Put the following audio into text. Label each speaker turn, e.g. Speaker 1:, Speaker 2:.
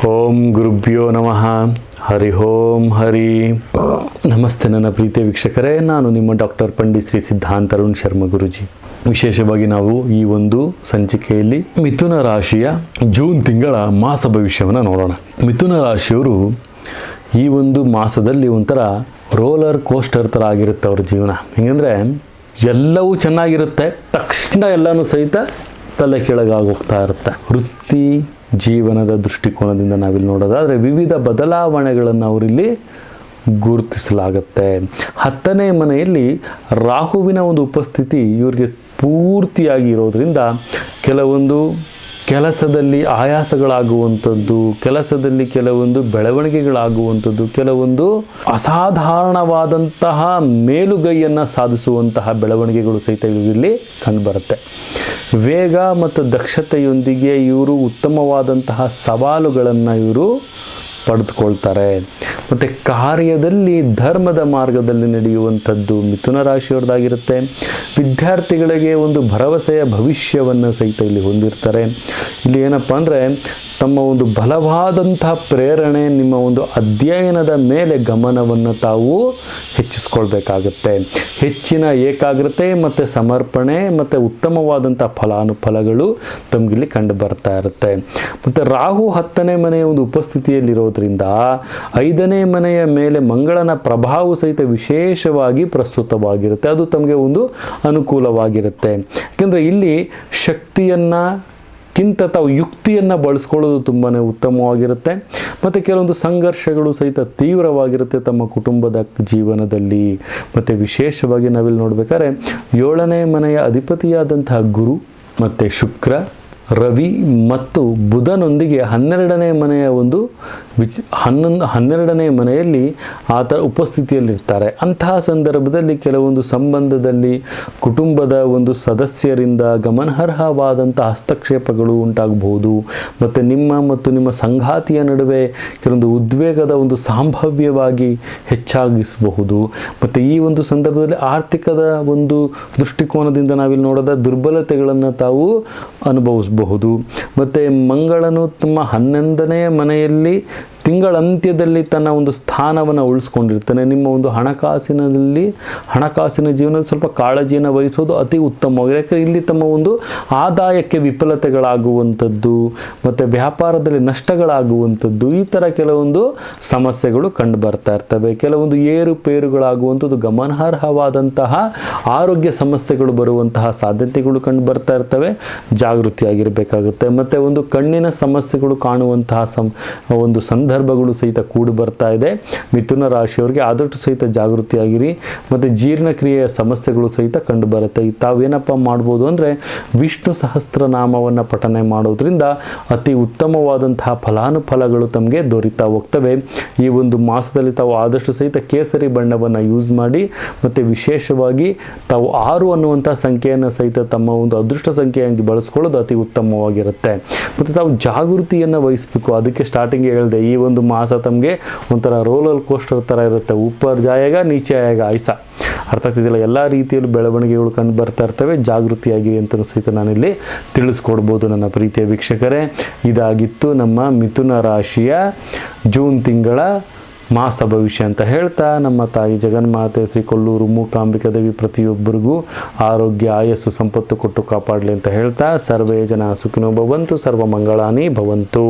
Speaker 1: ಓಂ ಗುರುಭ್ಯೋ ನಮಃ. ಹರಿ ಓಂ ಹರಿ. ನಮಸ್ತೆ ನನ್ನ ಪ್ರೀತಿಯ ವೀಕ್ಷಕರೇ, ನಾನು ನಿಮ್ಮ ಡಾಕ್ಟರ್ ಪಂಡಿತ್ ಶ್ರೀ ಸಿದ್ಧಾಂತ ಅರುಣ್ ಶರ್ಮ ಗುರುಜಿ. ವಿಶೇಷವಾಗಿ ನಾವು ಈ ಒಂದು ಸಂಚಿಕೆಯಲ್ಲಿ ಮಿಥುನ ರಾಶಿಯ ಜೂನ್ ತಿಂಗಳ ಮಾಸ ಭವಿಷ್ಯವನ್ನು ನೋಡೋಣ. ಮಿಥುನ ರಾಶಿಯವರು ಈ ಒಂದು ಮಾಸದಲ್ಲಿ ಒಂಥರ ರೋಲರ್ ಕೋಸ್ಟರ್ ಥರ ಆಗಿರುತ್ತೆ ಅವ್ರ ಜೀವನ. ಹೆಂಗಂದರೆ ಎಲ್ಲವೂ ಚೆನ್ನಾಗಿರುತ್ತೆ, ತಕ್ಷಣ ಎಲ್ಲನೂ ಸಹಿತ ತಲೆ ಕೆಳಗಾಗಿ ಹೋಗ್ತಾ ಇರುತ್ತೆ. ವೃತ್ತಿ ಜೀವನದ ದೃಷ್ಟಿಕೋನದಿಂದ ನಾವಿಲ್ಲಿ ನೋಡೋದಾದರೆ ವಿವಿಧ ಬದಲಾವಣೆಗಳನ್ನು ಅವರಿಲ್ಲಿ ಗುರುತಿಸಲಾಗುತ್ತೆ. 10ನೇ ಮನೆಯಲ್ಲಿ ರಾಹುವಿನ ಒಂದು ಉಪಸ್ಥಿತಿ ಇವರಿಗೆ ಪೂರ್ತಿಯಾಗಿ ಇರೋದರಿಂದ ಕೆಲವೊಂದು ಕೆಲಸದಲ್ಲಿ ಆಯಾಸಗಳಾಗುವಂಥದ್ದು, ಕೆಲಸದಲ್ಲಿ ಕೆಲವೊಂದು ಬೆಳವಣಿಗೆಗಳಾಗುವಂಥದ್ದು, ಕೆಲವೊಂದು ಅಸಾಧಾರಣವಾದಂತಹ ಮೇಲುಗೈಯನ್ನು ಸಾಧಿಸುವಂತಹ ಬೆಳವಣಿಗೆಗಳು ಸಹಿತ ಇಲ್ಲಿ ಕಂಡುಬರುತ್ತೆ. ವೇಗ ಮತ್ತು ದಕ್ಷತೆಯೊಂದಿಗೆ ಇವರು ಉತ್ತಮವಾದಂತಹ ಸವಾಲುಗಳನ್ನು ಇವರು ಪಡೆದುಕೊಳ್ತಾರೆ. ಮತ್ತು ಕಾರ್ಯದಲ್ಲಿ ಧರ್ಮದ ಮಾರ್ಗದಲ್ಲಿ ನಡೆಯುವಂಥದ್ದು ಮಿಥುನ ರಾಶಿಯವ್ರದ್ದಾಗಿರುತ್ತೆ. ವಿದ್ಯಾರ್ಥಿಗಳಿಗೆ ಒಂದು ಭರವಸೆಯ ಭವಿಷ್ಯವನ್ನು ಸಹಿತ ಇಲ್ಲಿ ಹೊಂದಿರ್ತಾರೆ. ಇಲ್ಲಿ ಏನಪ್ಪ ಅಂದರೆ ತಮ್ಮ ಒಂದು ಬಲವಾದಂಥ ಪ್ರೇರಣೆ, ನಿಮ್ಮ ಒಂದು ಅಧ್ಯಯನದ ಮೇಲೆ ಗಮನವನ್ನು ತಾವು ಹೆಚ್ಚಿಸ್ಕೊಳ್ಬೇಕಾಗತ್ತೆ. ಹೆಚ್ಚಿನ ಏಕಾಗ್ರತೆ ಮತ್ತು ಸಮರ್ಪಣೆ ಮತ್ತು ಉತ್ತಮವಾದಂಥ ಫಲಾನುಫಲಗಳು ತಮಗಿಲ್ಲಿ ಕಂಡು ಬರ್ತಾ ಇರುತ್ತೆ. ಮತ್ತು ರಾಹು 10ನೇ ಮನೆಯ ಒಂದು ಉಪಸ್ಥಿತಿಯಲ್ಲಿರೋದ್ರಿಂದ 5ನೇ ಮನೆಯ ಮೇಲೆ ಮಂಗಳನ ಪ್ರಭಾವ ಸಹಿತ ವಿಶೇಷವಾಗಿ ಪ್ರಸ್ತುತವಾಗಿರುತ್ತೆ. ಅದು ತಮಗೆ ಒಂದು ಅನುಕೂಲವಾಗಿರುತ್ತೆ. ಯಾಕೆಂದರೆ ಇಲ್ಲಿ ಶಕ್ತಿಯನ್ನು ಕಿಂತ ತಾವು ಯುಕ್ತಿಯನ್ನು ಬಳಸ್ಕೊಳ್ಳೋದು ತುಂಬಾ ಉತ್ತಮವಾಗಿರುತ್ತೆ. ಮತ್ತು ಕೆಲವೊಂದು ಸಂಘರ್ಷಗಳು ಸಹಿತ ತೀವ್ರವಾಗಿರುತ್ತೆ ತಮ್ಮ ಕುಟುಂಬದ ಜೀವನದಲ್ಲಿ. ಮತ್ತು ವಿಶೇಷವಾಗಿ ನಾವಿಲ್ಲಿ ನೋಡ್ಬೇಕಾದ್ರೆ 7ನೇ ಮನೆಯ ಅಧಿಪತಿಯಾದಂತಹ ಗುರು ಮತ್ತು ಶುಕ್ರ, ರವಿ ಮತ್ತು ಬುಧನೊಂದಿಗೆ 12ನೇ ಮನೆಯ ಒಂದು 12ನೇ ಮನೆಯಲ್ಲಿ ಆತ ಉಪಸ್ಥಿತಿಯಲ್ಲಿರ್ತಾರೆ. ಅಂತಹ ಸಂದರ್ಭದಲ್ಲಿ ಕೆಲವೊಂದು ಸಂಬಂಧದಲ್ಲಿ ಕುಟುಂಬದ ಒಂದು ಸದಸ್ಯರಿಂದ ಗಮನಾರ್ಹವಾದಂಥ ಹಸ್ತಕ್ಷೇಪಗಳು ಉಂಟಾಗಬಹುದು. ಮತ್ತು ನಿಮ್ಮ ಸಂಗಾತಿಯ ನಡುವೆ ಕೆಲವೊಂದು ಉದ್ವೇಗದ ಒಂದು ಸಂಭಾವ್ಯವಾಗಿ ಹೆಚ್ಚಾಗಿಸಬಹುದು. ಮತ್ತು ಈ ಒಂದು ಸಂದರ್ಭದಲ್ಲಿ ಆರ್ಥಿಕದ ಒಂದು ದೃಷ್ಟಿಕೋನದಿಂದ ನಾವಿಲ್ಲಿ ನೋಡೋದ ದುರ್ಬಲತೆಗಳನ್ನು ತಾವು ಅನುಭವಿಸಬಹುದು. ಮತ್ತು ಮಂಗಳನು ತಮ್ಮ 11ನೇ ಮನೆಯಲ್ಲಿ ತಿಂಗಳಂತ್ಯದಲ್ಲಿ ತನ್ನ ಒಂದು ಸ್ಥಾನವನ್ನು ಉಳಿಸ್ಕೊಂಡಿರ್ತಾನೆ. ನಿಮ್ಮ ಒಂದು ಹಣಕಾಸಿನ ಜೀವನದಲ್ಲಿ ಸ್ವಲ್ಪ ಕಾಳಜಿಯನ್ನು ವಹಿಸೋದು ಅತಿ ಉತ್ತಮವಾಗಿದೆ. ಯಾಕಂದರೆ ಇಲ್ಲಿ ತಮ್ಮ ಒಂದು ಆದಾಯಕ್ಕೆ ವಿಫಲತೆಗಳಾಗುವಂಥದ್ದು ಮತ್ತು ವ್ಯಾಪಾರದಲ್ಲಿ ನಷ್ಟಗಳಾಗುವಂಥದ್ದು, ಈ ಥರ ಕೆಲವೊಂದು ಸಮಸ್ಯೆಗಳು ಕಂಡು ಬರ್ತಾ ಇರ್ತವೆ. ಕೆಲವೊಂದು ಏರುಪೇರುಗಳಾಗುವಂಥದ್ದು, ಗಮನಾರ್ಹವಾದಂತಹ ಆರೋಗ್ಯ ಸಮಸ್ಯೆಗಳು ಬರುವಂತಹ ಸಾಧ್ಯತೆಗಳು ಕಂಡು ಬರ್ತಾ ಇರ್ತವೆ. ಜಾಗೃತಿಯಾಗಿರಬೇಕಾಗುತ್ತೆ. ಮತ್ತು ಒಂದು ಕಣ್ಣಿನ ಸಮಸ್ಯೆಗಳು ಕಾಣುವಂತಹ ಒಂದು ಸಂದರ್ಭಗಳು ಸಹಿತ ಕೂಡಿ ಬರ್ತಾ ಇದೆ. ಮಿಥುನ ರಾಶಿಯವರಿಗೆ ಆದಷ್ಟು ಸಹಿತ ಜಾಗೃತಿಯಾಗಿರಿ. ಮತ್ತು ಜೀರ್ಣಕ್ರಿಯೆಯ ಸಮಸ್ಯೆಗಳು ಸಹಿತ ಕಂಡು ಬರುತ್ತೆ. ತಾವೇನಪ್ಪ ಮಾಡ್ಬೋದು ಅಂದರೆ ವಿಷ್ಣು ಸಹಸ್ರನಾಮವನ್ನು ಪಠನೆ ಮಾಡೋದ್ರಿಂದ ಅತಿ ಉತ್ತಮವಾದಂತಹ ಫಲಾನುಫಲಗಳು ತಮಗೆ ದೊರೀತಾ ಹೋಗ್ತವೆ. ಈ ಒಂದು ಮಾಸದಲ್ಲಿ ತಾವು ಆದಷ್ಟು ಸಹಿತ ಕೇಸರಿ ಬಣ್ಣವನ್ನು ಯೂಸ್ ಮಾಡಿ. ಮತ್ತು ವಿಶೇಷವಾಗಿ ತಾವು 6 ಅನ್ನುವಂಥ ಸಂಖ್ಯೆಯನ್ನು ಸಹಿತ ತಮ್ಮ ಒಂದು ಅದೃಷ್ಟ ಸಂಖ್ಯೆಯಾಗಿ ಬಳಸ್ಕೊಳ್ಳೋದು ಅತಿ ಉತ್ತಮವಾಗಿರುತ್ತೆ. ಮತ್ತು ತಾವು ಜಾಗೃತಿಯನ್ನು ವಹಿಸಬೇಕು. ಅದಕ್ಕೆ ಸ್ಟಾರ್ಟಿಂಗ್ ಹೇಳಿದೆ, ಈ ಒಂದು ಮಾಸ ತಮಗೆ ಒಂಥರ ರೋಲರ್ ಕೋಸ್ಟರ್ ಥರ ಇರುತ್ತೆ. ಉಪ್ಪರ್ ಜಾಯಗ ನೀಚೆ ಆಯಗ ಐಸಾ, ಅರ್ಥ ಆಗ್ತಿದ್ದಿಲ್ಲ. ಎಲ್ಲ ರೀತಿಯಲ್ಲೂ ಬೆಳವಣಿಗೆಗಳು ಕಂಡು ಬರ್ತಾ ಇರ್ತವೆ. ಜಾಗೃತಿಯಾಗಿ ಅಂತಲೂ ಸಹಿತ ನಾನಿಲ್ಲಿ ತಿಳಿಸ್ಕೊಡ್ಬೋದು ನನ್ನ ಪ್ರೀತಿಯ ವೀಕ್ಷಕರೇ. ಇದಾಗಿತ್ತು ನಮ್ಮ ಮಿಥುನ ರಾಶಿಯ ಜೂನ್ ತಿಂಗಳ ಮಾಸ ಭವಿಷ್ಯ ಅಂತ ಹೇಳ್ತಾ, ನಮ್ಮ ತಾಯಿ ಜಗನ್ಮಾತೆ ಶ್ರೀ ಕೊಲ್ಲೂರು ಮೂಕಾಂಬಿಕಾ ದೇವಿ ಪ್ರತಿಯೊಬ್ಬರಿಗೂ ಆರೋಗ್ಯ, ಆಯಸ್ಸು, ಸಂಪತ್ತು ಕೊಟ್ಟು ಕಾಪಾಡಲಿ ಅಂತ ಹೇಳ್ತಾ, ಸರ್ವೇ ಜನ ಸುಖಿನೋ ಭವಂತು, ಸರ್ವ ಮಂಗಳಾನಿ ಭವಂತು.